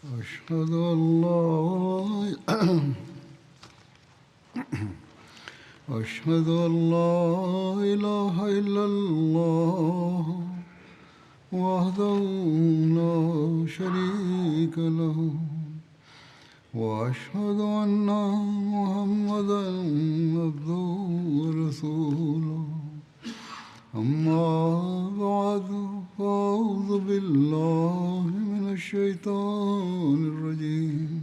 أشهد أن لا أشهد أن لا إله إلا الله وحده لا شريك له وأشهد أن محمدا عبده ورسوله أما بعد فأعوذ بالله من الشيطان الرجيم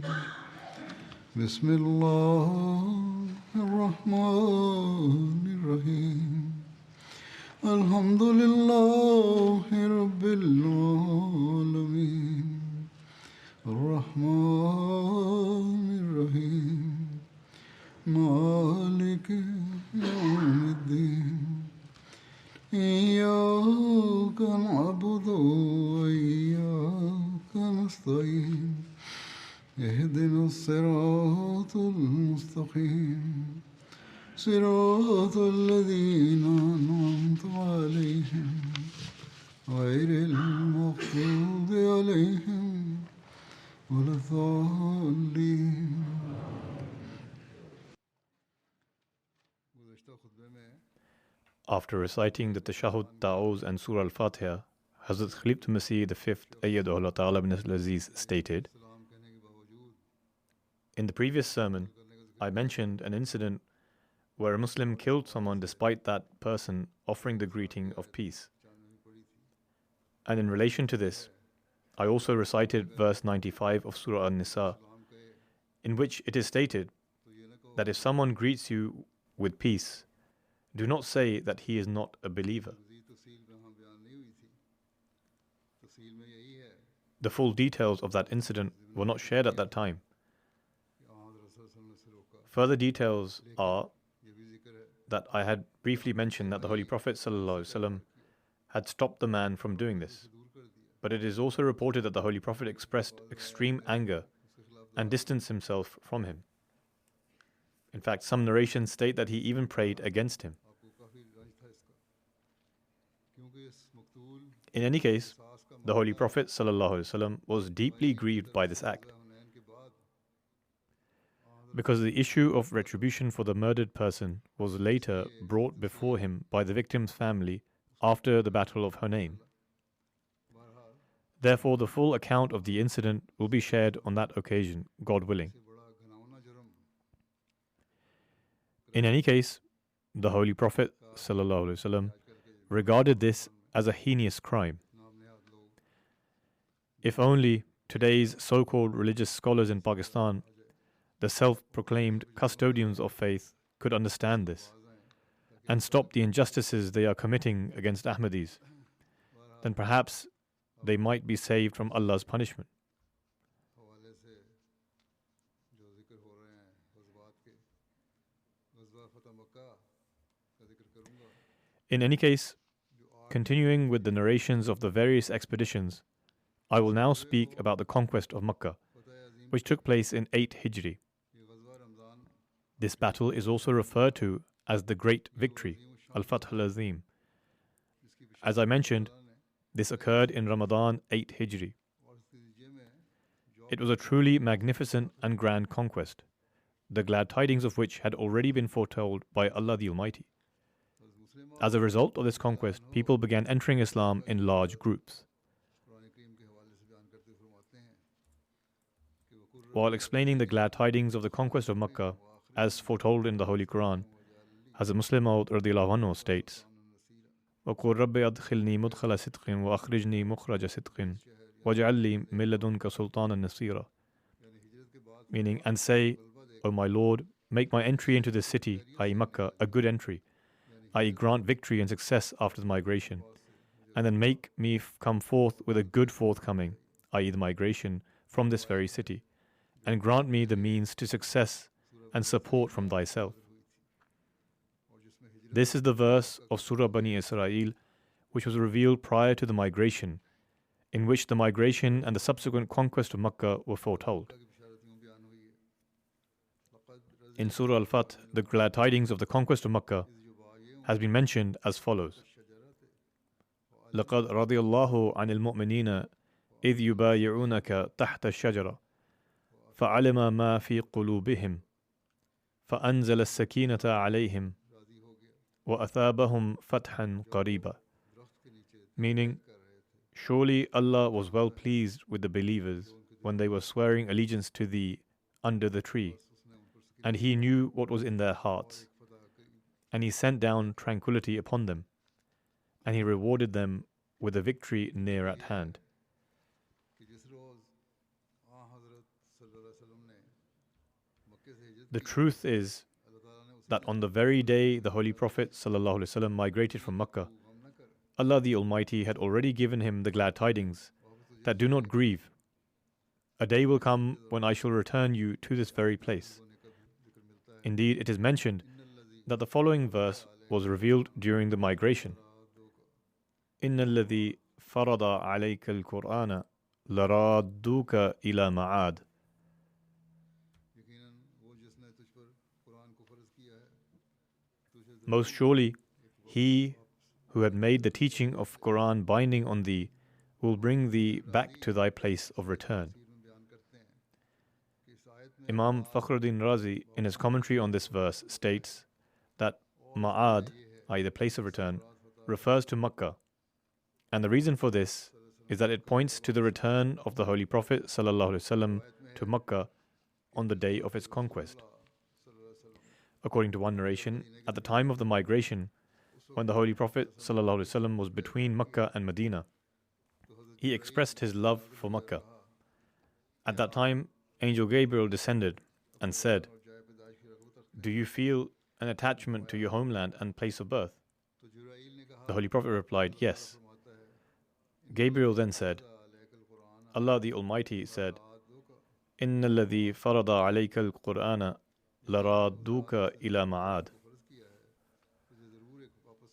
بسم الله الرحمن الرحيم الحمد لله رب العالمين الرحمن الرحيم مالك يوم الدين إياك نعبد وإياك نستعين اهدنا الصراط المستقيم صراط الذين أنعمت عليهم غير المغضوب عليهم ولا الضالين. After reciting the Tashahhud, Ta'awuz and Surah Al-Fatiha, Hazrat Khalifat Masih V Ayyadahullah Ta'ala ibn al-Aziz stated, in the previous sermon, I mentioned an incident where a Muslim killed someone despite that person offering the greeting of peace. And in relation to this, I also recited verse 95 of Surah An-Nisa, in which it is stated that if someone greets you with peace, do not say that he is not a believer. The full details of that incident were not shared at that time. Further details are that I had briefly mentioned that the Holy Prophet ﷺ had stopped the man from doing this. But it is also reported that the Holy Prophet expressed extreme anger and distanced himself from him. In fact, some narrations state that he even prayed against him. In any case, the Holy Prophet ﷺ was deeply grieved by this act, because the issue of retribution for the murdered person was later brought before him by the victim's family after the Battle of Hunayn. Therefore, the full account of the incident will be shared on that occasion, God willing. In any case, the Holy Prophet ﷺ regarded this as a heinous crime. If only today's so-called religious scholars in Pakistan, the self-proclaimed custodians of faith, could understand this and stop the injustices they are committing against Ahmadis, then perhaps they might be saved from Allah's punishment. In any case, continuing with the narrations of the various expeditions, I will now speak about the conquest of Makkah, which took place in 8 Hijri. This battle is also referred to as the Great Victory, Al-Fath al-Azim. As I mentioned, this occurred in Ramadan 8 Hijri. It was a truly magnificent and grand conquest, the glad tidings of which had already been foretold by Allah the Almighty. As a result of this conquest, people began entering Islam in large groups. While explaining the glad tidings of the conquest of Makkah, as foretold in the Holy Quran, Hazrat Muslim Maud radiyallahu anhu states, وَقُلْ رَبِّ أَدْخِلْنِي مُدْخَلَ صِدْقٍ وَأَخْرِجْنِي مُخْرَجَ صِدْقٍ وَاجْعَلْ لِي مِن لَّدُنكَ سُلْطَانًا نَصِيرًا. Meaning, and say, O my Lord, make my entry into this city, i.e. Makkah, a good entry, i.e. grant victory and success after the migration, and then make me come forth with a good forthcoming, i.e. the migration, from this very city, and grant me the means to success and support from thyself. This is the verse of Surah Bani Israel, which was revealed prior to the migration, in which the migration and the subsequent conquest of Makkah were foretold. In Surah Al-Fath, the glad tidings of the conquest of Makkah has been mentioned as follows. لَقَدْ رَضِيَ اللَّهُ عَنِ الْمُؤْمِنِينَ إذ يبايعونك تحت الشجرة فعلم ما في قلوبهم فأنزل السكينة عليهم وأثابهم فتحا قريبا. Meaning, surely Allah was well pleased with the believers when they were swearing allegiance to thee under the tree, and He knew what was in their hearts, and He sent down tranquility upon them, and He rewarded them with a victory near at hand. The truth is that on the very day the Holy Prophet ﷺ migrated from Makkah, Allah the Almighty had already given him the glad tidings that do not grieve. A day will come when I shall return you to this very place. Indeed, it is mentioned that the following verse was revealed during the migration. إِنَّ الَّذِي فَرَضَ عَلَيْكَ الْقُرْآنَ لَرَادُّوكَ إِلَى مَعَادٍ. Most surely, He who had made the teaching of Quran binding on thee will bring thee back to thy place of return. Imam Fakhruddin Razi, in his commentary on this verse, states that Ma'ad, i.e. the place of return, refers to Makkah. And the reason for this is that it points to the return of the Holy Prophet ﷺ to Makkah on the day of its conquest. According to one narration, at the time of the migration, when the Holy Prophet ﷺ was between Makkah and Medina, he expressed his love for Makkah. At that time, Angel Gabriel descended and said, "Do you feel an attachment to your homeland and place of birth?" The Holy Prophet replied, "Yes." Gabriel then said, Allah the Almighty said, إِنَّ الَّذِي فَرَضَ عَلَيْكَ الْقُرْآنَ لَرَادُّوكَ إِلَى مَعَادٍ.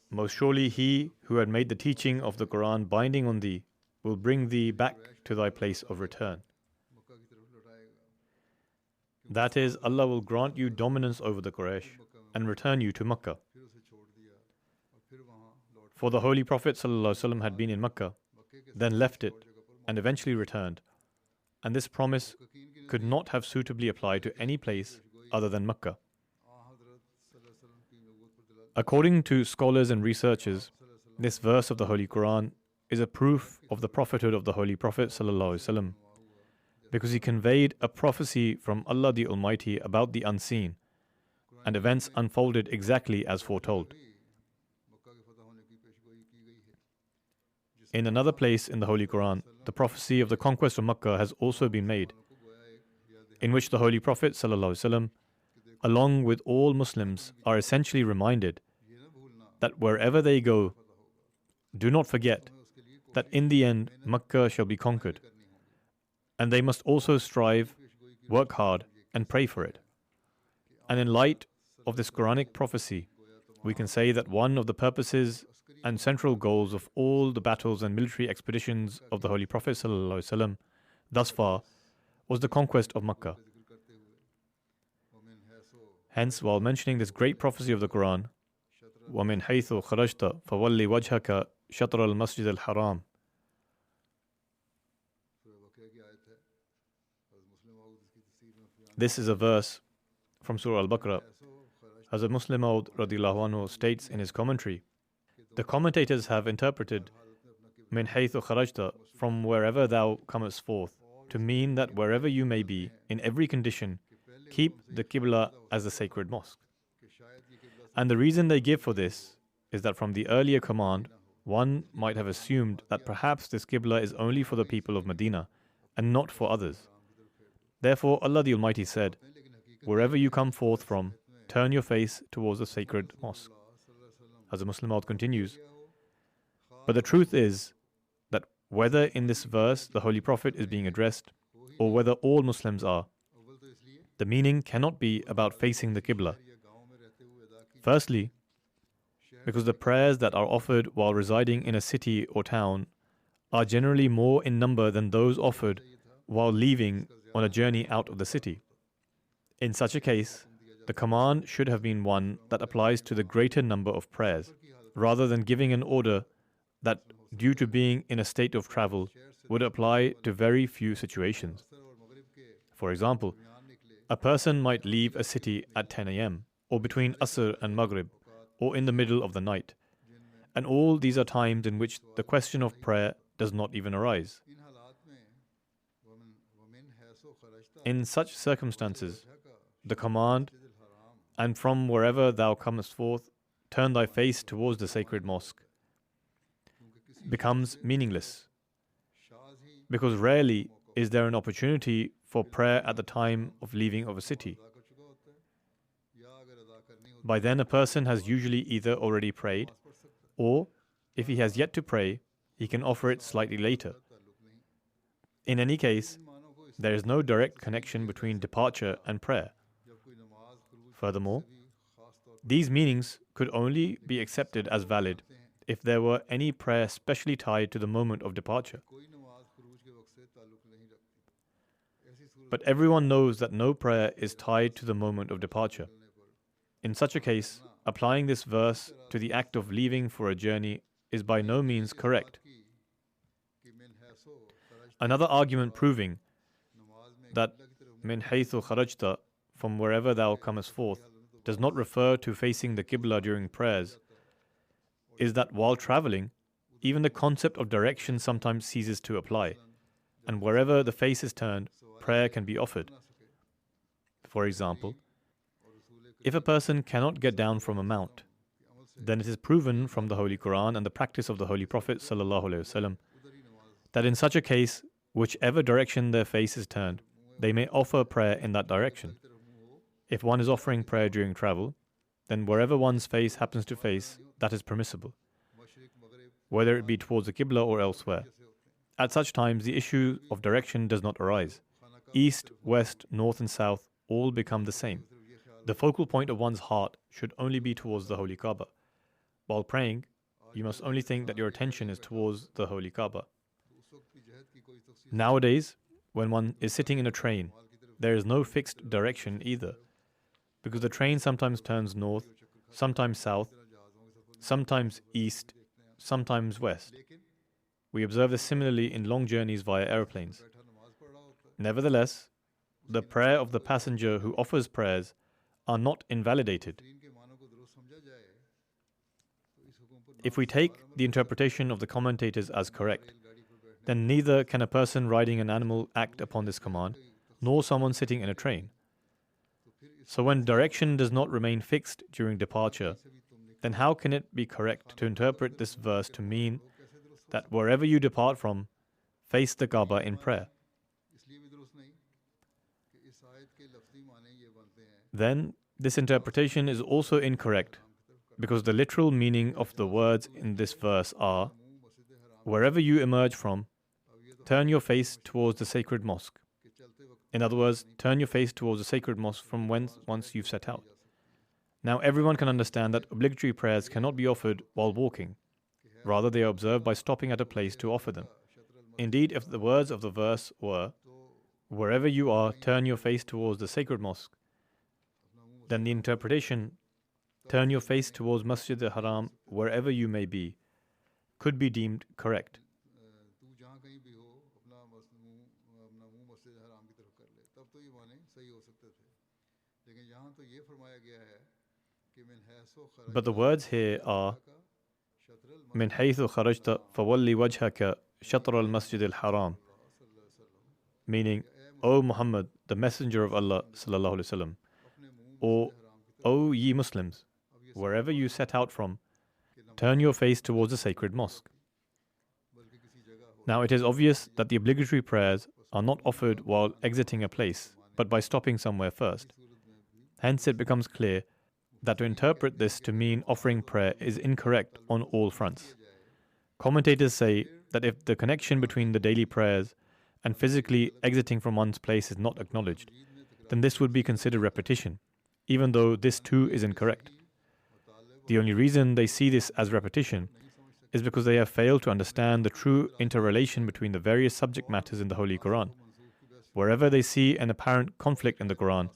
Most surely He who had made the teaching of the Quran binding on thee will bring thee back to thy place of return. That is, Allah will grant you dominance over the Quraysh and return you to Makkah. For the Holy Prophet ﷺ had been in Makkah, then left it, and eventually returned, and this promise could not have suitably applied to any place other than Makkah. According to scholars and researchers, this verse of the Holy Quran is a proof of the prophethood of the Holy Prophet ﷺ, because he conveyed a prophecy from Allah the Almighty about the unseen, and events unfolded exactly as foretold. In another place in the Holy Quran, the prophecy of the conquest of Makkah has also been made, in which the Holy Prophet ﷺ, along with all Muslims, are essentially reminded that wherever they go, do not forget that in the end Makkah shall be conquered, and they must also strive, work hard, and pray for it. And in light of this Quranic prophecy, we can say that one of the purposes and central goals of all the battles and military expeditions of the Holy Prophet ﷺ thus far was the conquest of Makkah. Hence, while mentioning this great prophecy of the Quran, وَمِنْ حَيْثُ خَرَجْتَ فَوَلِّ وَجْهَكَ شَطْرَ الْمَسْجِدِ الْحَرَامِ. This is a verse from Surah Al-Baqarah. Hazrat Muslim Maud radiallahu anhu states in his commentary, the commentators have interpreted مِنْ حَيْثُ خَرَجْتَ, from wherever thou comest forth, to mean that wherever you may be, in every condition, keep the Qibla as the sacred mosque. And the reason they give for this is that from the earlier command, one might have assumed that perhaps this Qibla is only for the people of Medina and not for others. Therefore, Allah the Almighty said, wherever you come forth from, turn your face towards the sacred mosque. As the Muslim Maud continues, but the truth is that whether in this verse the Holy Prophet is being addressed or whether all Muslims are, the meaning cannot be about facing the Qibla. Firstly, because the prayers that are offered while residing in a city or town are generally more in number than those offered while leaving on a journey out of the city. In such a case, the command should have been one that applies to the greater number of prayers, rather than giving an order that, due to being in a state of travel, would apply to very few situations. For example, a person might leave a city at 10 a.m., or between Asr and Maghrib, or in the middle of the night. And all these are times in which the question of prayer does not even arise. In such circumstances, the command, "And from wherever thou comest forth, turn thy face towards the sacred mosque," becomes meaningless, because rarely is there an opportunity for prayer at the time of leaving of a city. By then, a person has usually either already prayed, or if he has yet to pray, he can offer it slightly later. In any case, there is no direct connection between departure and prayer. Furthermore, these meanings could only be accepted as valid if there were any prayer specially tied to the moment of departure. But everyone knows that no prayer is tied to the moment of departure. In such a case, applying this verse to the act of leaving for a journey is by no means correct. Another argument proving that min haythu kharajta, from wherever thou comest forth, does not refer to facing the Qibla during prayers, is that while traveling, even the concept of direction sometimes ceases to apply, and wherever the face is turned, prayer can be offered. For example, if a person cannot get down from a mount, then it is proven from the Holy Quran and the practice of the Holy Prophet ﷺ that in such a case, whichever direction their face is turned, they may offer prayer in that direction. If one is offering prayer during travel, then wherever one's face happens to face, that is permissible, whether it be towards the Qibla or elsewhere. At such times, the issue of direction does not arise. East, west, north and south all become the same. The focal point of one's heart should only be towards the Holy Kaaba. While praying, you must only think that your attention is towards the Holy Kaaba. Nowadays, when one is sitting in a train, there is no fixed direction either, because the train sometimes turns north, sometimes south, sometimes east, sometimes west. We observe this similarly in long journeys via aeroplanes. Nevertheless, the prayer of the passenger who offers prayers are not invalidated. If we take the interpretation of the commentators as correct, then neither can a person riding an animal act upon this command, nor someone sitting in a train. So when direction does not remain fixed during departure, then how can it be correct to interpret this verse to mean that wherever you depart from, face the Kaaba in prayer? Then, this interpretation is also incorrect, because the literal meaning of the words in this verse are, wherever you emerge from, turn your face towards the sacred mosque. In other words, turn your face towards the sacred mosque from whence once you've set out. Now everyone can understand that obligatory prayers cannot be offered while walking. Rather, they are observed by stopping at a place to offer them. Indeed, if the words of the verse were, wherever you are, turn your face towards the sacred mosque, then the interpretation, turn your face towards Masjid al-Haram wherever you may be, could be deemed correct. But the words here are, min haythu kharajta fawalli wajhaka shatr al-Masjid al-Haram, meaning, O Muhammad, the Messenger of Allah sallallahu alaihi wasallam, or, O ye Muslims, wherever you set out from, turn your face towards the sacred mosque. Now it is obvious that the obligatory prayers are not offered while exiting a place, but by stopping somewhere first. Hence it becomes clear that to interpret this to mean offering prayer is incorrect on all fronts. Commentators say that if the connection between the daily prayers and physically exiting from one's place is not acknowledged, then this would be considered repetition, even though this too is incorrect. The only reason they see this as repetition is because they have failed to understand the true interrelation between the various subject matters in the Holy Quran. Wherever they see an apparent conflict in the Quran,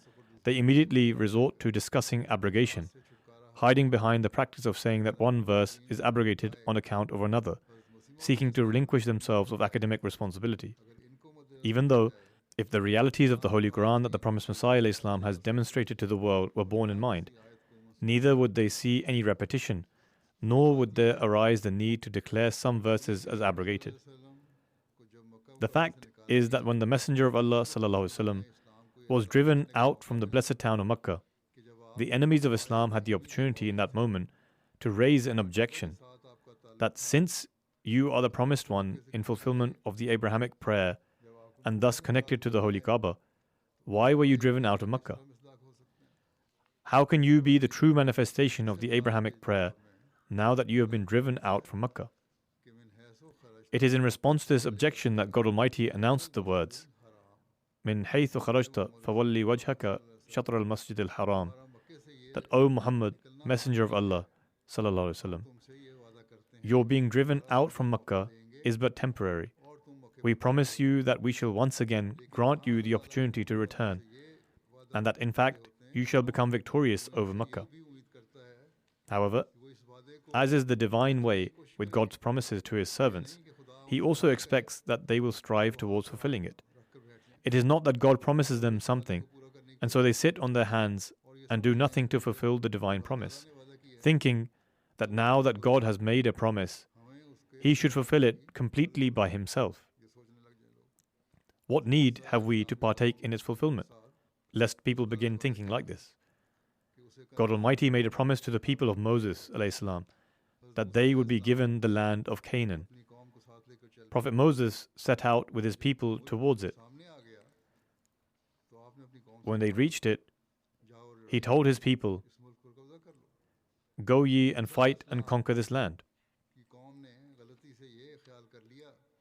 they immediately resort to discussing abrogation, hiding behind the practice of saying that one verse is abrogated on account of another, seeking to relinquish themselves of academic responsibility. Even though, if the realities of the Holy Quran that the promised Messiah ﷺ has demonstrated to the world were borne in mind, neither would they see any repetition, nor would there arise the need to declare some verses as abrogated. The fact is that when the Messenger of Allah ﷺ was driven out from the blessed town of Makkah, the enemies of Islam had the opportunity in that moment to raise an objection that since you are the promised one in fulfillment of the Abrahamic prayer and thus connected to the Holy Kaaba, why were you driven out of Makkah? How can you be the true manifestation of the Abrahamic prayer now that you have been driven out from Makkah? It is in response to this objection that God Almighty announced the words, "Min haythu kharajta fawalli wajhaka shatr al-masjid al-haram," that, O Muhammad, Messenger of Allah, sallallahu alaihi wasallam, your being driven out from Makkah is but temporary. We promise you that we shall once again grant you the opportunity to return, and that in fact you shall become victorious over Makkah. However, as is the divine way with God's promises to His servants, He also expects that they will strive towards fulfilling it. It is not that God promises them something, and so they sit on their hands and do nothing to fulfill the divine promise, thinking that now that God has made a promise, He should fulfill it completely by Himself. What need have we to partake in its fulfillment? Lest people begin thinking like this. God Almighty made a promise to the people of Moses ﷺ that they would be given the land of Canaan. Prophet Moses set out with his people towards it. When they reached it, he told his people, "Go ye and fight and conquer this land."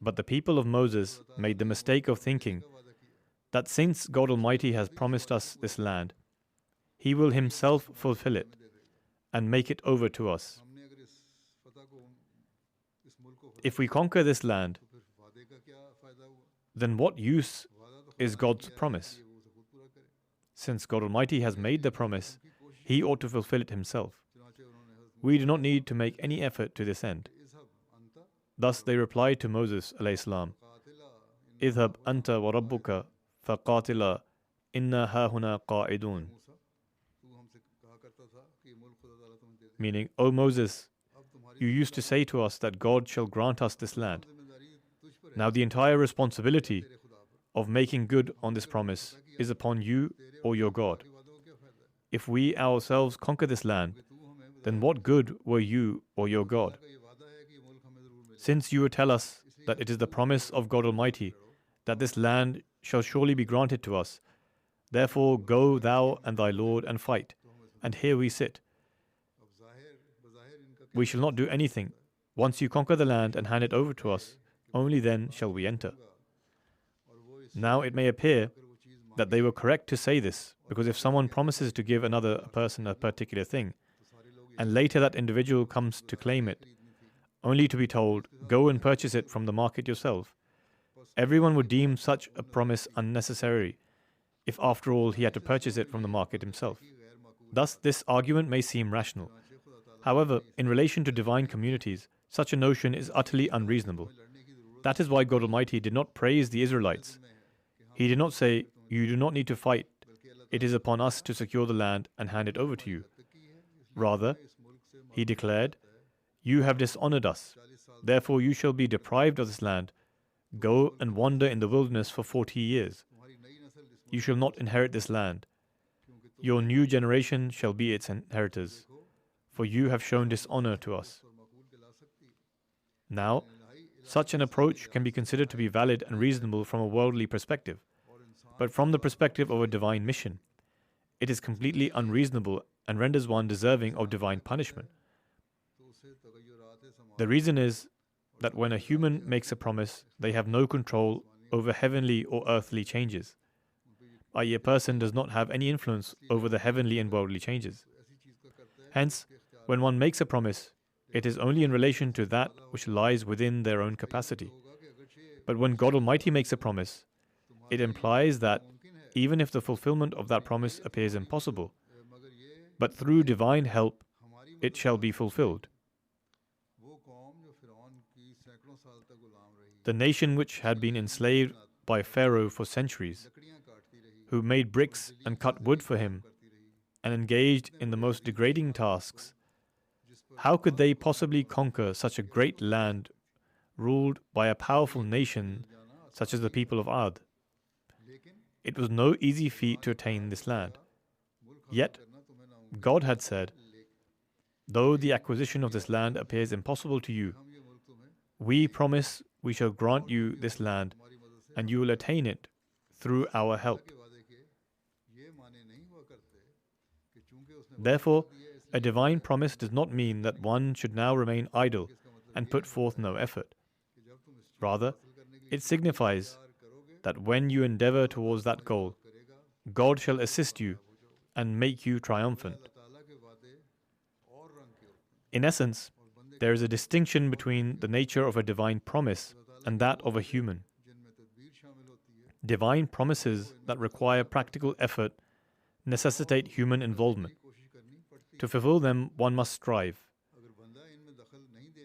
But the people of Moses made the mistake of thinking that since God Almighty has promised us this land, He will Himself fulfill it and make it over to us. If we conquer this land, then what use is God's promise? Since God Almighty has made the promise, He ought to fulfill it Himself. We do not need to make any effort to this end. Thus they replied to Moses ﷺ, "Idhab anta wa rabbuka faqatila inna hahuna qa'idun." Meaning, O Moses, you used to say to us that God shall grant us this land. Now the entire responsibility of making good on this promise is upon you or your God. If we ourselves conquer this land, then what good were you or your God? Since you would tell us that it is the promise of God Almighty that this land shall surely be granted to us, therefore go thou and thy Lord and fight, and here we sit. We shall not do anything. Once you conquer the land and hand it over to us, only then shall we enter. Now it may appear that they were correct to say this, because if someone promises to give another person a particular thing, and later that individual comes to claim it, only to be told, "Go and purchase it from the market yourself," everyone would deem such a promise unnecessary, if after all he had to purchase it from the market himself. Thus this argument may seem rational. However, in relation to divine communities, such a notion is utterly unreasonable. That is why God Almighty did not praise the Israelites. He did not say, "You do not need to fight. It is upon us to secure the land and hand it over to you." Rather, He declared, "You have dishonored us. Therefore you shall be deprived of this land. Go and wander in the wilderness for 40 years. You shall not inherit this land. Your new generation shall be its inheritors, for you have shown dishonor to us." Now, such an approach can be considered to be valid and reasonable from a worldly perspective, but from the perspective of a divine mission, it is completely unreasonable and renders one deserving of divine punishment. The reason is that when a human makes a promise, they have no control over heavenly or earthly changes, i.e., a person does not have any influence over the heavenly and worldly changes. Hence, when one makes a promise, it is only in relation to that which lies within their own capacity. But when God Almighty makes a promise, it implies that even if the fulfillment of that promise appears impossible, but through divine help, it shall be fulfilled. the nation which had been enslaved by Pharaoh for centuries, who made bricks and cut wood for him, and engaged in the most degrading tasks, how could they possibly conquer such a great land ruled by a powerful nation such as the people of Ad? It was no easy feat to attain this land. Yet, God had said, though the acquisition of this land appears impossible to you, we promise we shall grant you this land, and you will attain it through our help. Therefore, a divine promise does not mean that one should now remain idle and put forth no effort. Rather, it signifies that when you endeavor towards that goal, God shall assist you and make you triumphant. In essence, there is a distinction between the nature of a divine promise and that of a human. Divine promises that require practical effort necessitate human involvement. To fulfill them, one must strive.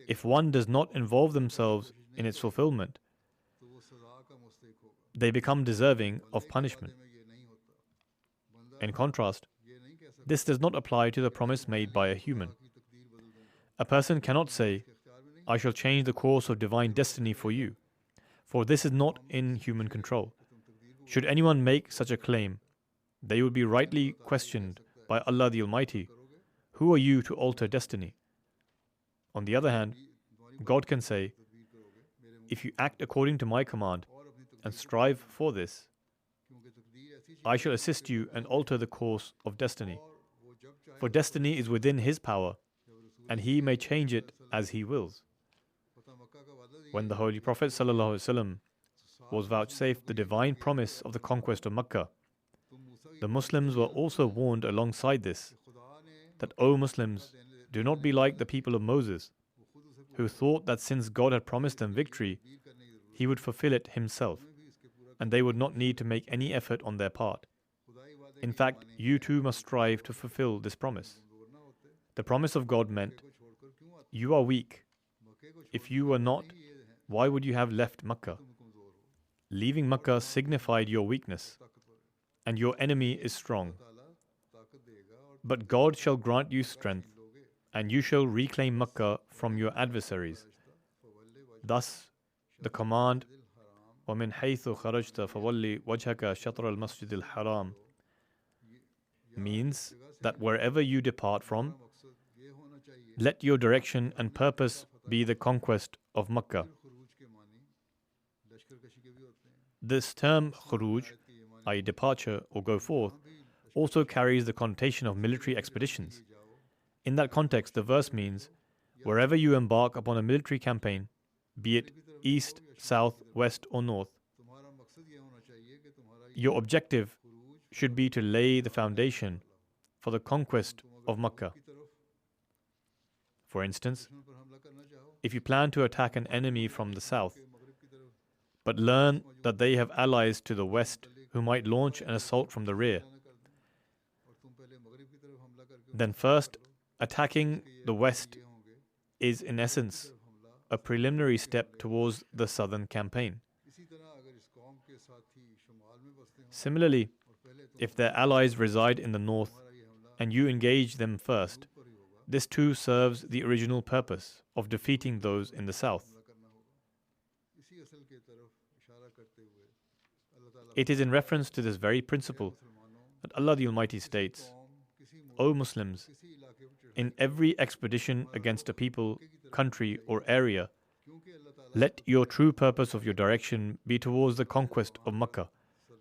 If one does not involve themselves in its fulfillment, they become deserving of punishment. In contrast, this does not apply to the promise made by a human. A person cannot say, I shall change the course of divine destiny for you, for this is not in human control. Should anyone make such a claim, they would be rightly questioned by Allah the Almighty, who are you to alter destiny? On the other hand, God can say, if you act according to my command and strive for this, I shall assist you and alter the course of destiny. For destiny is within His power, and He may change it as He wills. When the Holy Prophet ﷺ was vouchsafed the divine promise of the conquest of Makkah, the Muslims were also warned alongside this, that, O Muslims, do not be like the people of Moses, who thought that since God had promised them victory, He would fulfill it Himself, and they would not need to make any effort on their part. In fact, you too must strive to fulfill this promise. The promise of God meant, you are weak. If you were not, why would you have left Makkah? Leaving Makkah signified your weakness, and your enemy is strong. But God shall grant you strength, and you shall reclaim Makkah from your adversaries. Thus, the command, وَمِنْ حَيْثُ خَرَجْتَ فَوَلِّ وَجْهَكَ شَطْرَ الْمَسْجِدِ الْحَرَامِ means that wherever you depart from, let your direction and purpose be the conquest of Makkah. This term khuruj, i.e. departure or go forth, also carries the connotation of military expeditions. In that context, the verse means, wherever you embark upon a military campaign, be it east, south, west or north, your objective should be to lay the foundation for the conquest of Makkah. For instance, if you plan to attack an enemy from the south, but learn that they have allies to the west who might launch an assault from the rear, then first, attacking the west is in essence a preliminary step towards the southern campaign. Similarly, if their allies reside in the north and you engage them first, this too serves the original purpose of defeating those in the south. It is in reference to this very principle that Allah the Almighty states, O Muslims, in every expedition against a people, country or area, let your true purpose of your direction be towards the conquest of Makkah,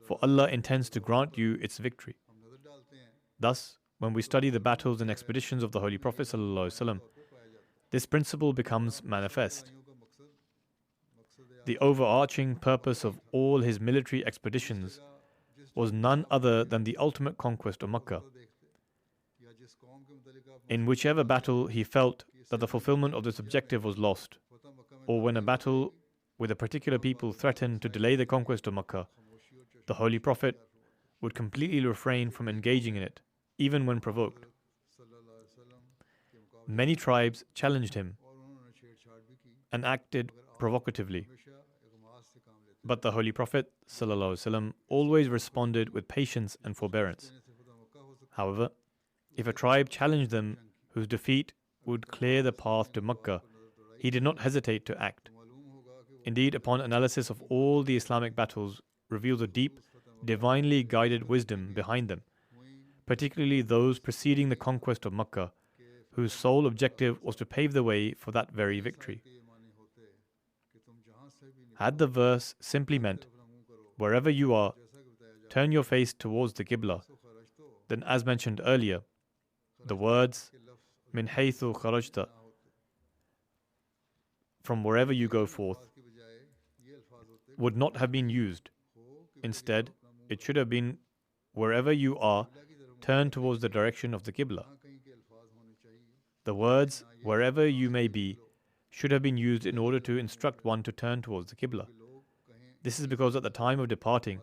for Allah intends to grant you its victory. Thus, when we study the battles and expeditions of the Holy Prophet ﷺ, this principle becomes manifest. The overarching purpose of all his military expeditions was none other than the ultimate conquest of Makkah. In whichever battle he felt that the fulfillment of this objective was lost, or when a battle with a particular people threatened to delay the conquest of Makkah, the Holy Prophet would completely refrain from engaging in it, even when provoked. Many tribes challenged him and acted provocatively. But the Holy Prophet ﷺ always responded with patience and forbearance. However, if a tribe challenged them whose defeat would clear the path to Makkah, he did not hesitate to act. Indeed, upon analysis of all the Islamic battles, reveals a deep, divinely guided wisdom behind them, particularly those preceding the conquest of Makkah, whose sole objective was to pave the way for that very victory. Had the verse simply meant, wherever you are, turn your face towards the Qibla, then as mentioned earlier, the words, min haythu kharajta, from wherever you go forth, would not have been used. Instead, it should have been, wherever you are, turn towards the direction of the Qibla. The words, wherever you may be, should have been used in order to instruct one to turn towards the Qibla. This is because at the time of departing,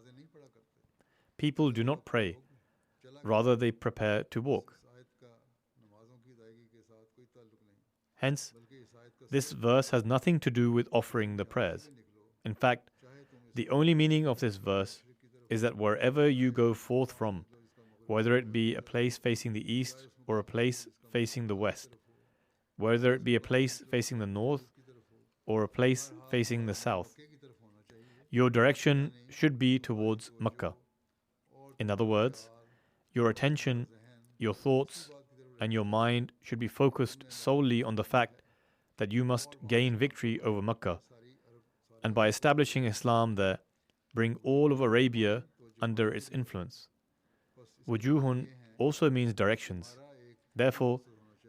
people do not pray, rather they prepare to walk. Hence, this verse has nothing to do with offering the prayers. In fact, the only meaning of this verse is that wherever you go forth from, whether it be a place facing the east or a place facing the west, whether it be a place facing the north or a place facing the south, your direction should be towards Makkah. In other words, your attention, your thoughts, and your mind should be focused solely on the fact that you must gain victory over Makkah, and by establishing Islam there, bring all of Arabia under its influence. Wujuhun also means directions. Therefore,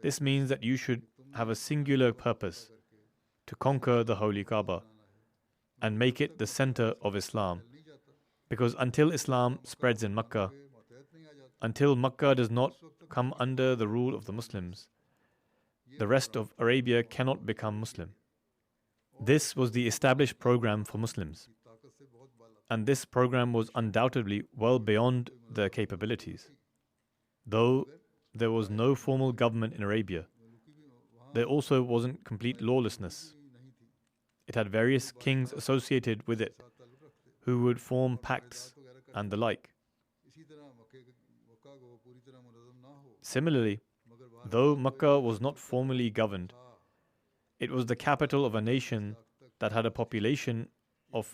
this means that you should have a singular purpose, to conquer the Holy Kaaba and make it the center of Islam. Because until Islam spreads in Makkah, until Makkah does not come under the rule of the Muslims, the rest of Arabia cannot become Muslim. This was the established program for Muslims, and this program was undoubtedly well beyond their capabilities. Though there was no formal government in Arabia, there also wasn't complete lawlessness. It had various kings associated with it, who would form pacts and the like. Similarly, though Makkah was not formally governed, it was the capital of a nation that had a population of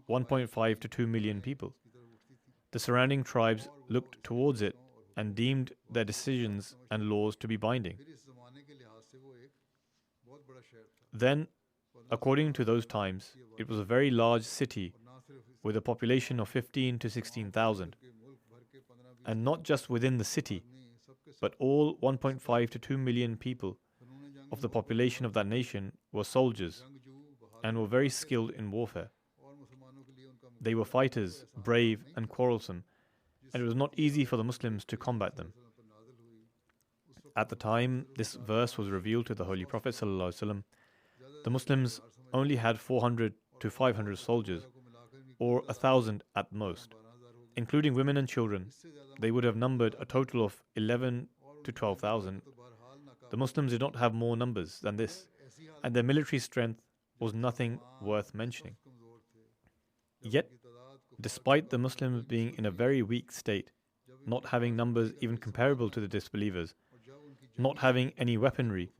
1.5 to 2 million people. The surrounding tribes looked towards it and deemed their decisions and laws to be binding. Then, according to those times, it was a very large city with a population of 15 to 16,000. And not just within the city, but all 1.5 to 2 million people of the population of that nation were soldiers and were very skilled in warfare. They were fighters, brave and quarrelsome, and it was not easy for the Muslims to combat them. At the time this verse was revealed to the Holy Prophet ﷺ, the Muslims only had 400 to 500 soldiers, or 1,000 at most. Including women and children, they would have numbered a total of 11 to 12,000. The Muslims did not have more numbers than this, and their military strength was nothing worth mentioning. Yet, despite the Muslims being in a very weak state, not having numbers even comparable to the disbelievers, not having any weaponry,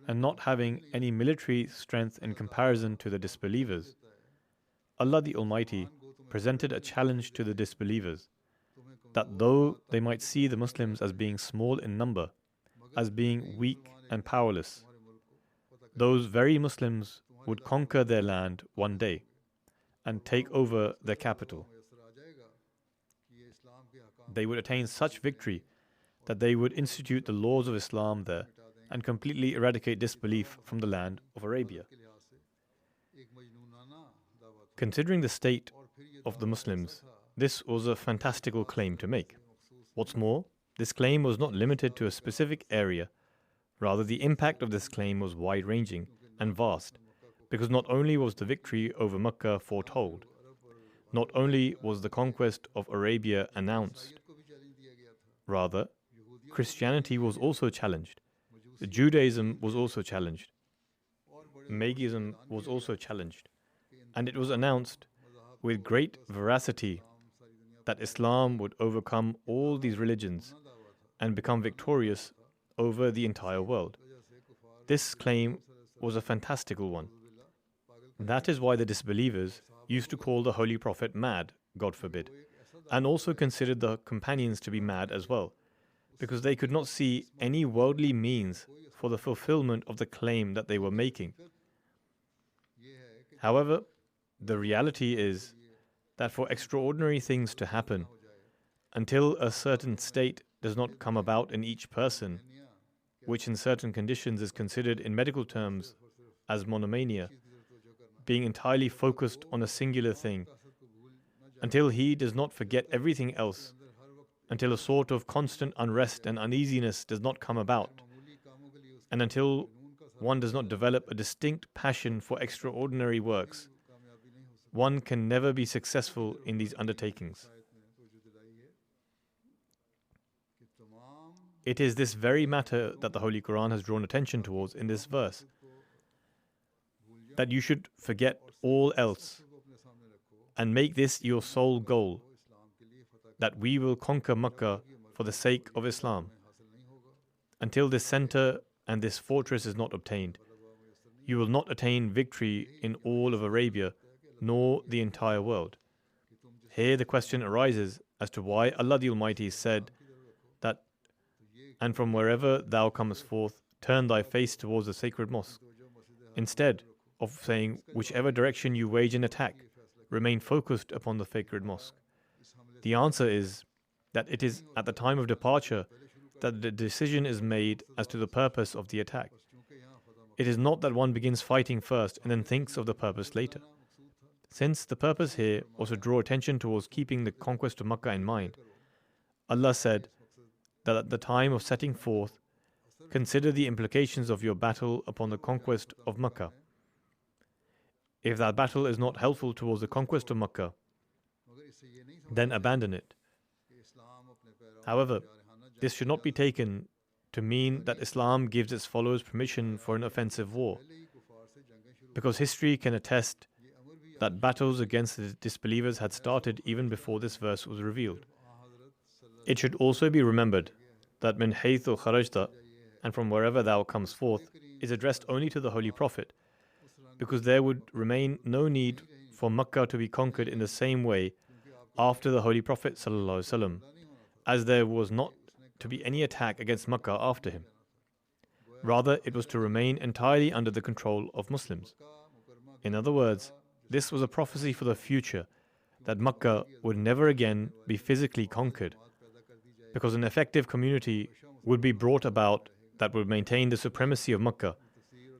and not having any military strength in comparison to the disbelievers, Allah the Almighty presented a challenge to the disbelievers, that though they might see the Muslims as being small in number, as being weak and powerless, those very Muslims would conquer their land one day and take over their capital. They would attain such victory that they would institute the laws of Islam there and completely eradicate disbelief from the land of Arabia. Considering the state of the Muslims, this was a fantastical claim to make. What's more, this claim was not limited to a specific area. Rather, the impact of this claim was wide-ranging and vast, because not only was the victory over Makkah foretold, not only was the conquest of Arabia announced, rather, Christianity was also challenged, Judaism was also challenged, Magism was also challenged, and it was announced with great veracity that Islam would overcome all these religions and become victorious over the entire world. This claim was a fantastical one. That is why the disbelievers used to call the Holy Prophet mad, God forbid, and also considered the companions to be mad as well, because they could not see any worldly means for the fulfillment of the claim that they were making. However, the reality is that for extraordinary things to happen, until a certain state does not come about in each person, which in certain conditions is considered in medical terms as monomania, being entirely focused on a singular thing, until he does not forget everything else, until a sort of constant unrest and uneasiness does not come about, and until one does not develop a distinct passion for extraordinary works, one can never be successful in these undertakings. It is this very matter that the Holy Quran has drawn attention towards in this verse, that you should forget all else and make this your sole goal, that we will conquer Makkah for the sake of Islam. Until this center and this fortress is not obtained, you will not attain victory in all of Arabia, nor the entire world. Here the question arises as to why Allah the Almighty said that, and from wherever thou comest forth, turn thy face towards the sacred mosque, instead of saying whichever direction you wage an attack, remain focused upon the sacred mosque. The answer is that it is at the time of departure that the decision is made as to the purpose of the attack. It is not that one begins fighting first and then thinks of the purpose later. Since the purpose here was to draw attention towards keeping the conquest of Makkah in mind, Allah said that at the time of setting forth, consider the implications of your battle upon the conquest of Makkah. If that battle is not helpful towards the conquest of Makkah, then abandon it. However, this should not be taken to mean that Islam gives its followers permission for an offensive war, because history can attest that battles against the disbelievers had started even before this verse was revealed. It should also be remembered that min haythu kharajta, and from wherever thou comes forth, is addressed only to the Holy Prophet, because there would remain no need for Makkah to be conquered in the same way after the Holy Prophet ﷺ, as there was not to be any attack against Makkah after him. Rather, it was to remain entirely under the control of Muslims. In other words, this was a prophecy for the future, that Makkah would never again be physically conquered, because an effective community would be brought about that would maintain the supremacy of Makkah,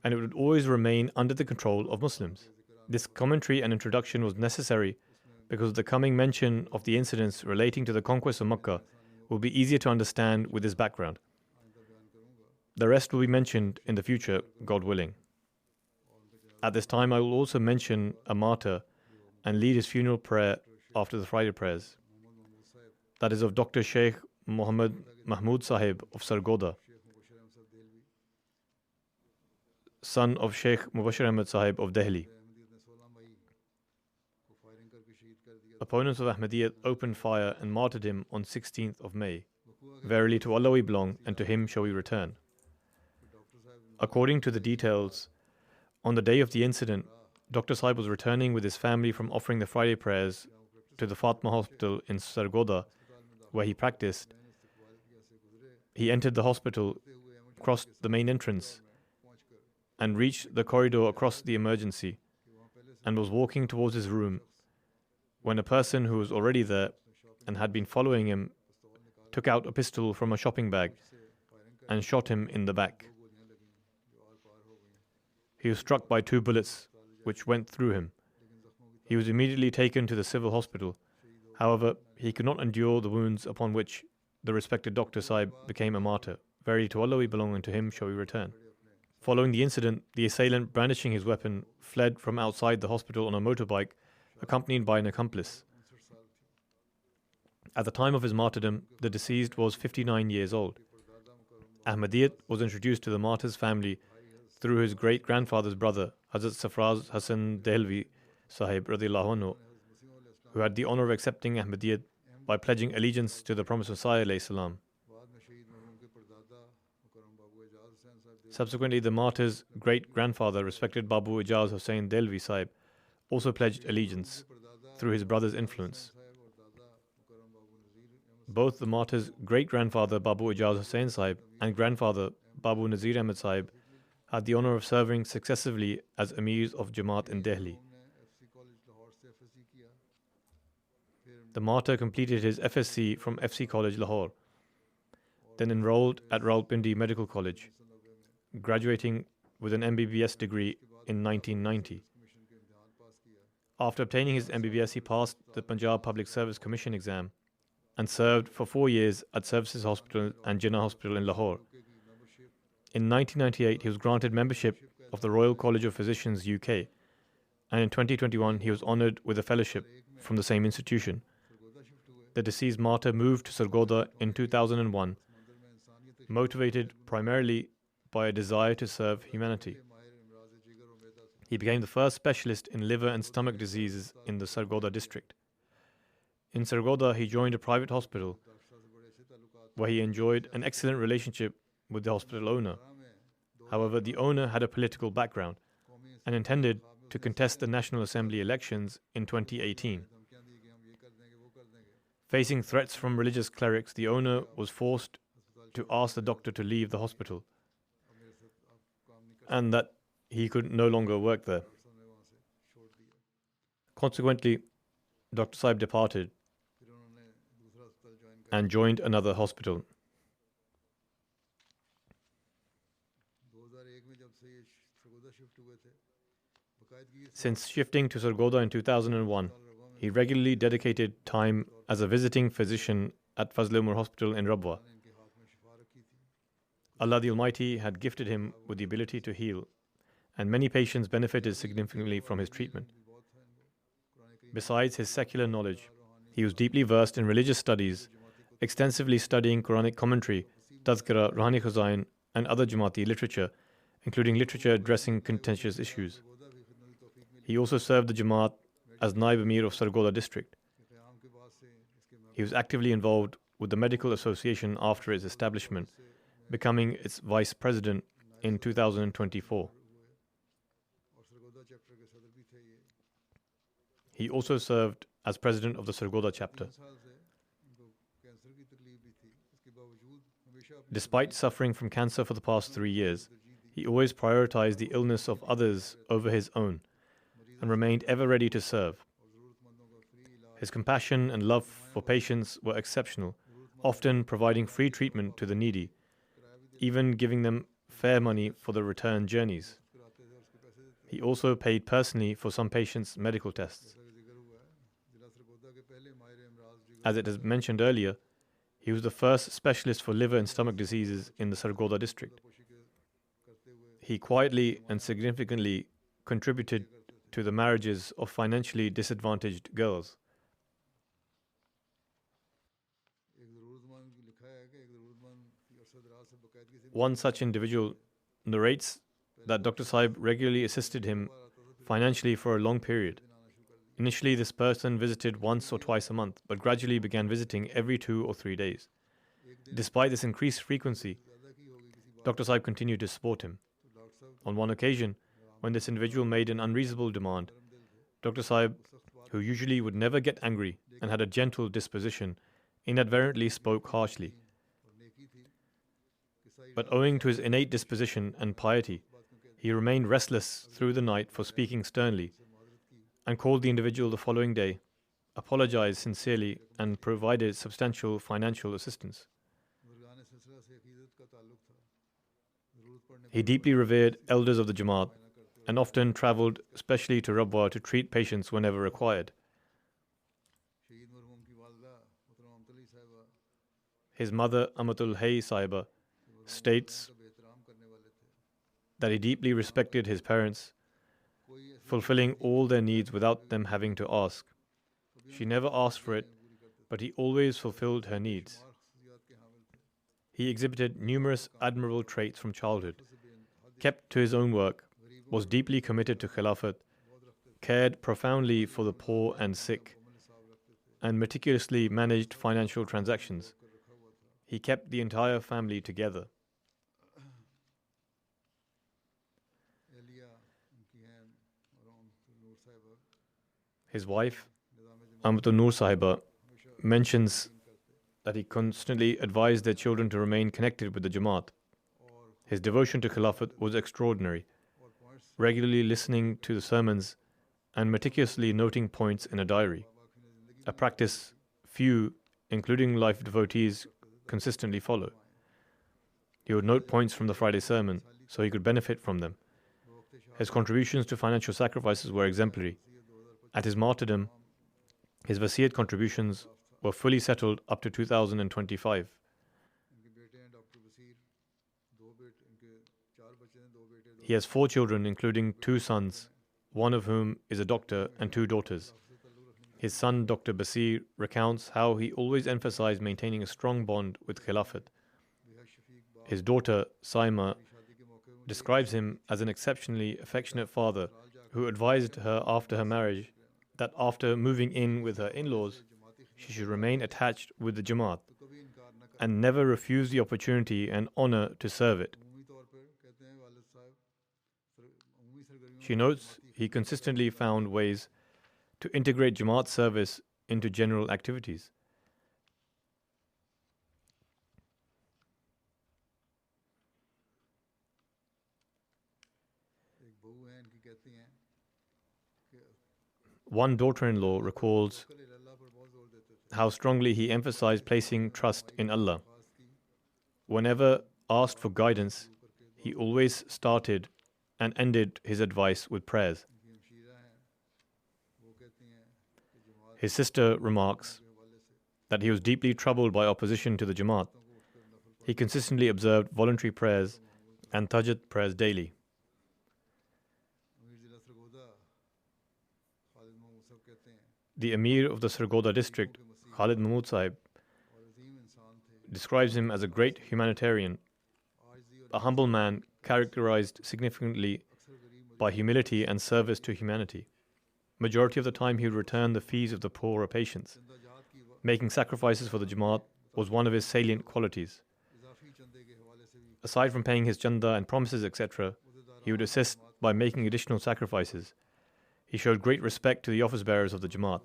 and it would always remain under the control of Muslims. This commentary and introduction was necessary because the coming mention of the incidents relating to the conquest of Makkah will be easier to understand with this background. The rest will be mentioned in the future, God willing. At this time, I will also mention a martyr and lead his funeral prayer after the Friday prayers. That is of Dr. Sheikh Muhammad Mahmud Sahib of Sargodha, son of Sheikh Mubashir Ahmed Sahib of Delhi. Opponents of Ahmadiyyat opened fire and martyred him on 16th of May. Verily to Allah we belong, and to Him shall we return. According to the details, on the day of the incident, Dr. Sahib was returning with his family from offering the Friday prayers to the Fatma Hospital in Sargodha, where he practiced. He entered the hospital, crossed the main entrance, and reached the corridor across the emergency, and was walking towards his room, when a person who was already there and had been following him took out a pistol from a shopping bag and shot him in the back. He was struck by 2 bullets, which went through him. He was immediately taken to the civil hospital. However, he could not endure the wounds, upon which the respected Dr. Sahib became a martyr. Verily to Allah we belong, and to Him shall we return. Following the incident, the assailant, brandishing his weapon, fled from outside the hospital on a motorbike, accompanied by an accomplice. At the time of his martyrdom, the deceased was 59 years old. Ahmadiyyat was introduced to the martyr's family through his great-grandfather's brother, Hazrat Safraz Hassan Dehlvi Sahib radiyallahu anhu, who had the honor of accepting Ahmadiyyat by pledging allegiance to the promised Messiah alayhi salam. Subsequently, the martyr's great-grandfather, respected Babu Ijaz Hussain Delvi Sahib, also pledged allegiance through his brother's influence. Both the martyr's great-grandfather Babu Ijaz Hussain Sahib and grandfather Babu Nazir Ahmed Sahib had the honor of serving successively as emirs of Jamaat in Delhi. The martyr completed his FSc from FC College Lahore, then enrolled at Rawalpindi Medical College, graduating with an MBBS degree in 1990. After obtaining his MBBS, he passed the Punjab Public Service Commission exam and served for 4 years at Services Hospital and Jinnah Hospital in Lahore. In 1998, he was granted membership of the Royal College of Physicians UK, and in 2021, he was honoured with a fellowship from the same institution. The deceased martyr moved to Sargodha in 2001, motivated primarily by a desire to serve humanity. He became the first specialist in liver and stomach diseases in the Sargodha district. In Sargodha, he joined a private hospital where he enjoyed an excellent relationship with the hospital owner. However, the owner had a political background and intended to contest the National Assembly elections in 2018. Facing threats from religious clerics, the owner was forced to ask the doctor to leave the hospital and that he could no longer work there. Consequently, Dr. Sahib departed and joined another hospital. Since shifting to Sargodha in 2001, he regularly dedicated time as a visiting physician at Fazl Umar Hospital in Rabwa. Allah the Almighty had gifted him with the ability to heal, and many patients benefited significantly from his treatment. Besides his secular knowledge, he was deeply versed in religious studies, extensively studying Quranic commentary, tazkira, Ruhani Khazain, and other Jamaati literature, including literature addressing contentious issues. He also served the Jamaat as Naib Amir of Sargodha district. He was actively involved with the Medical Association after its establishment, becoming its vice president in 2024. He also served as president of the Sargodha chapter. Despite suffering from cancer for the past 3 years, he always prioritized the illness of others over his own and remained ever ready to serve. His compassion and love for patients were exceptional, often providing free treatment to the needy, even giving them fair money for the return journeys. He also paid personally for some patients' medical tests. As it is mentioned earlier, he was the first specialist for liver and stomach diseases in the Sargodha district. He quietly and significantly contributed to the marriages of financially disadvantaged girls. One such individual narrates that Dr. Sahib regularly assisted him financially for a long period. Initially, this person visited once or twice a month, but gradually began visiting every 2 or 3 days. Despite this increased frequency, Dr. Sahib continued to support him. On one occasion, when this individual made an unreasonable demand, Dr. Sahib, who usually would never get angry and had a gentle disposition, inadvertently spoke harshly. But owing to his innate disposition and piety, he remained restless through the night for speaking sternly, and called the individual the following day, apologized sincerely, and provided substantial financial assistance. He deeply revered elders of the Jamaat and often travelled specially to Rabwa to treat patients whenever required. His mother, Amatul Hay Sahiba, states that he deeply respected his parents, fulfilling all their needs without them having to ask. She never asked for it, but he always fulfilled her needs. He exhibited numerous admirable traits from childhood, kept to his own work, was deeply committed to Khilafat, cared profoundly for the poor and sick, and meticulously managed financial transactions. He kept the entire family together. His wife, Amatul Noor Sahiba, mentions that he constantly advised their children to remain connected with the Jamaat. His devotion to Khilafat was extraordinary, regularly listening to the sermons and meticulously noting points in a diary, a practice few, including life devotees, consistently follow. He would note points from the Friday sermon so he could benefit from them. His contributions to financial sacrifices were exemplary. At his martyrdom, his wasiyat contributions were fully settled up to 2025. He has 4 children, including 2 sons, one of whom is a doctor, and 2 daughters. His son, Dr. Basir, recounts how he always emphasized maintaining a strong bond with Khilafat. His daughter, Saima, describes him as an exceptionally affectionate father who advised her after her marriage that after moving in with her in-laws, she should remain attached with the Jamaat and never refuse the opportunity and honor to serve it. She notes he consistently found ways to integrate Jamaat service into general activities. One daughter-in-law recalls how strongly he emphasized placing trust in Allah. Whenever asked for guidance, he always started and ended his advice with prayers. His sister remarks that he was deeply troubled by opposition to the Jamaat. He consistently observed voluntary prayers and tahajjud prayers daily. The Emir of the Sargodha district, Khalid Mahmud Sahib, describes him as a great humanitarian, a humble man characterized significantly by humility and service to humanity. Majority of the time he would return the fees of the poorer patients. Making sacrifices for the Jamaat was one of his salient qualities. Aside from paying his chanda and promises, etc., he would assist by making additional sacrifices. He showed great respect to the office bearers of the Jamaat.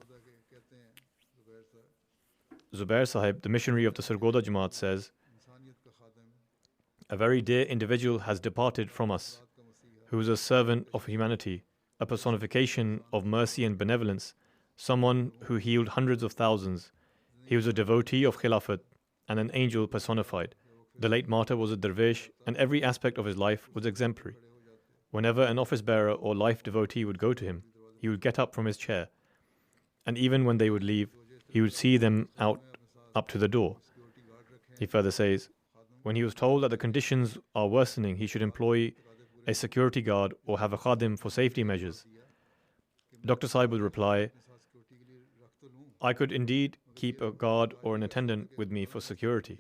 Zubair Sahib, the missionary of the Sargodha Jamaat, says, "A very dear individual has departed from us, who was a servant of humanity, a personification of mercy and benevolence, someone who healed hundreds of thousands. He was a devotee of Khilafat and an angel personified. The late martyr was a dervish, and every aspect of his life was exemplary. Whenever an office bearer or life devotee would go to him, he would get up from his chair, and even when they would leave, he would see them out up to the door." He further says, when he was told that the conditions are worsening, he should employ a security guard or have a khadim for safety measures. Dr. Sahib would reply, "I could indeed keep a guard or an attendant with me for security,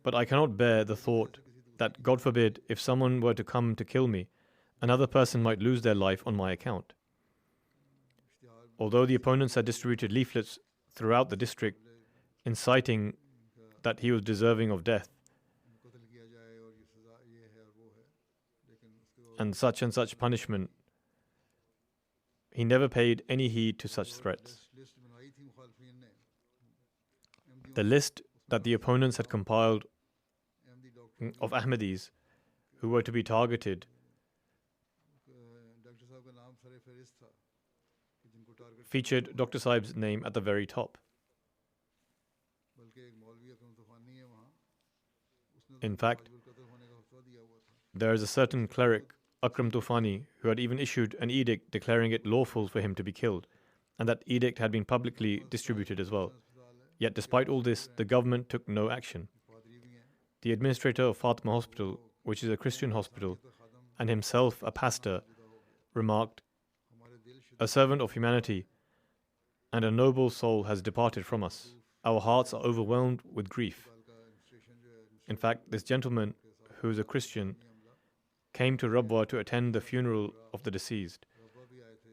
but I cannot bear the thought that, God forbid, if someone were to come to kill me, another person might lose their life on my account." Although the opponents had distributed leaflets throughout the district inciting that he was deserving of death and such punishment, he never paid any heed to such threats. The list that the opponents had compiled of Ahmadis who were to be targeted featured Dr. Sahib's name at the very top. In fact, there is a certain cleric, Akram Tufani, who had even issued an edict declaring it lawful for him to be killed, and that edict had been publicly distributed as well. Yet despite all this, the government took no action. The administrator of Fatima Hospital, which is a Christian hospital, and himself a pastor, remarked, "A servant of humanity and a noble soul has departed from us. Our hearts are overwhelmed with grief." In fact, this gentleman, who is a Christian, came to Rabwa to attend the funeral of the deceased,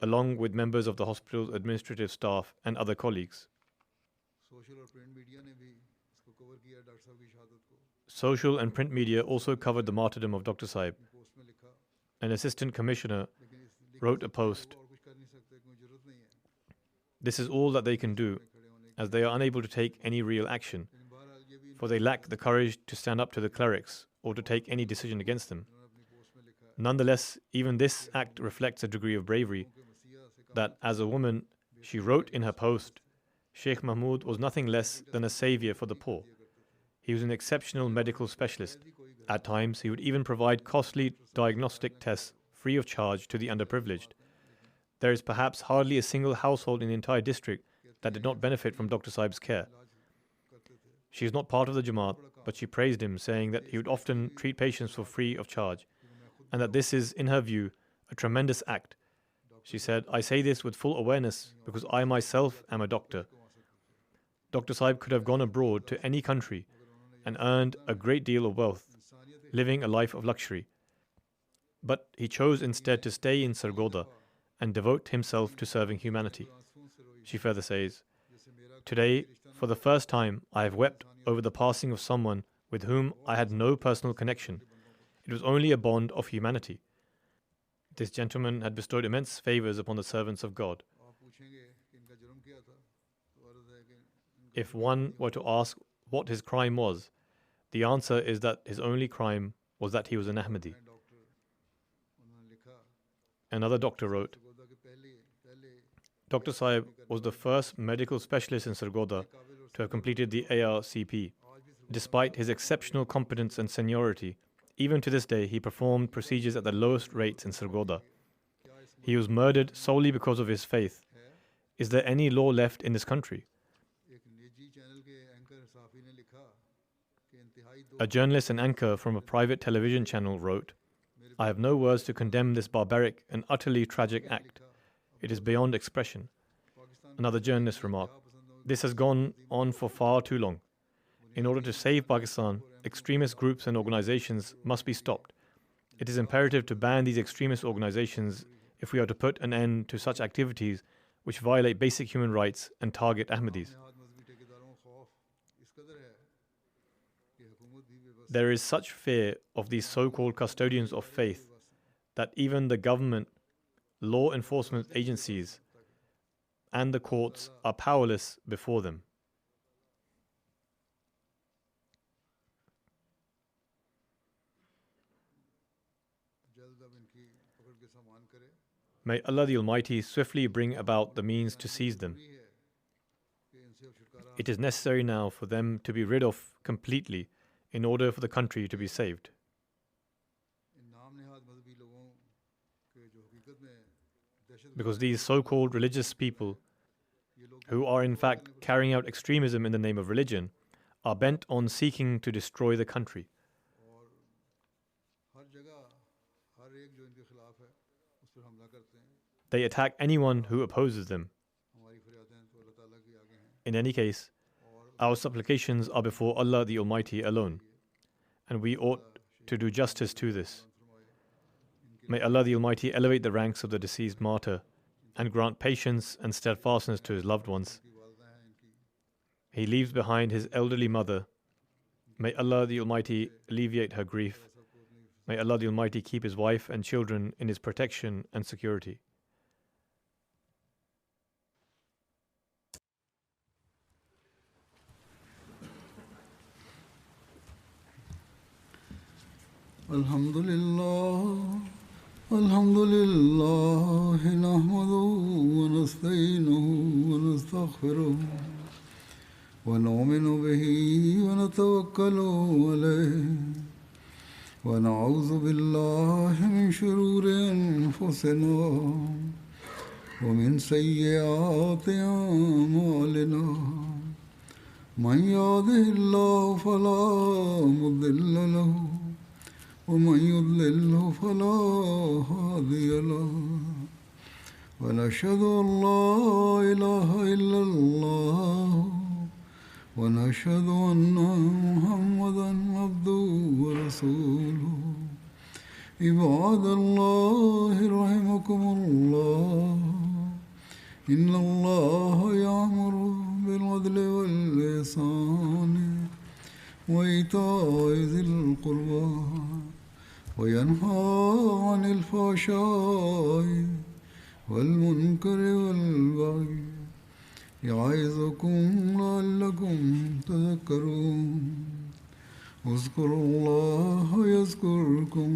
along with members of the hospital's administrative staff and other colleagues. Social and print media also covered the martyrdom of Dr. Sahib. An assistant commissioner wrote a post, "This is all that they can do, as they are unable to take any real action, for they lack the courage to stand up to the clerics or to take any decision against them. Nonetheless, even this act reflects a degree of bravery that, as a woman, she wrote in her post, Sheikh Mahmood was nothing less than a savior for the poor. He was an exceptional medical specialist. At times, he would even provide costly diagnostic tests free of charge to the underprivileged. There is perhaps hardly a single household in the entire district that did not benefit from Dr. Sahib's care. She is not part of the Jamaat, but she praised him, saying that he would often treat patients for free of charge, and that this is, in her view, a tremendous act. She said, I say this with full awareness because I myself am a doctor. Dr. Sahib could have gone abroad to any country and earned a great deal of wealth, living a life of luxury. But he chose instead to stay in Sargodha and devote himself to serving humanity." She further says, "Today, for the first time, I have wept over the passing of someone with whom I had no personal connection. It was only a bond of humanity. This gentleman had bestowed immense favors upon the servants of God. If one were to ask what his crime was, the answer is that his only crime was that he was an Ahmadi." Another doctor wrote, "Dr. Sahib was the first medical specialist in Sargodha to have completed the ARCP. Despite his exceptional competence and seniority, even to this day he performed procedures at the lowest rates in Sargodha. He was murdered solely because of his faith. Is there any law left in this country?" A journalist and anchor from a private television channel wrote, "I have no words to condemn this barbaric and utterly tragic act. It is beyond expression." Another journalist remarked, "This has gone on for far too long. In order to save Pakistan, extremist groups and organizations must be stopped. It is imperative to ban these extremist organizations if we are to put an end to such activities which violate basic human rights and target Ahmadis. There is such fear of these so-called custodians of faith that even the government, law enforcement agencies, and the courts are powerless before them." May Allah the Almighty swiftly bring about the means to seize them. It is necessary now for them to be rid of completely in order for the country to be saved. Because these so-called religious people, who are in fact carrying out extremism in the name of religion, are bent on seeking to destroy the country. They attack anyone who opposes them. In any case, our supplications are before Allah the Almighty alone, and we ought to do justice to this. May Allah the Almighty elevate the ranks of the deceased martyr and grant patience and steadfastness to his loved ones. He leaves behind his elderly mother. May Allah the Almighty alleviate her grief. May Allah the Almighty keep his wife and children in his protection and security. Alhamdulillah, alhamdulillah, nahmaduhu wa nasta'inuhu wa nastaghfiruh wa nu'minu bihi wa natawakkalu alayhi wa na'udhu billahi min shururi anfusina wa min sayyiati a'malina. Man yahdihillahu fala mudilla lahu ومن يضلله فلا هادي له ونشهد أن لا إله إلا الله ونشهد أن محمدا عبده ورسوله عباد الله رحمكم الله إن الله يأمر بالعدل والإحسان وإيتاء ذي القربى وينهى عن الفحشاء والمنكر والبغي يعظكم لعلكم تذكرون اذكروا الله يذكركم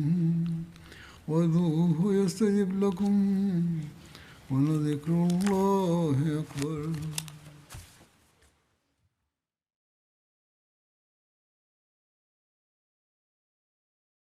وادعوه يستجب لكم ولذكر الله أكبر.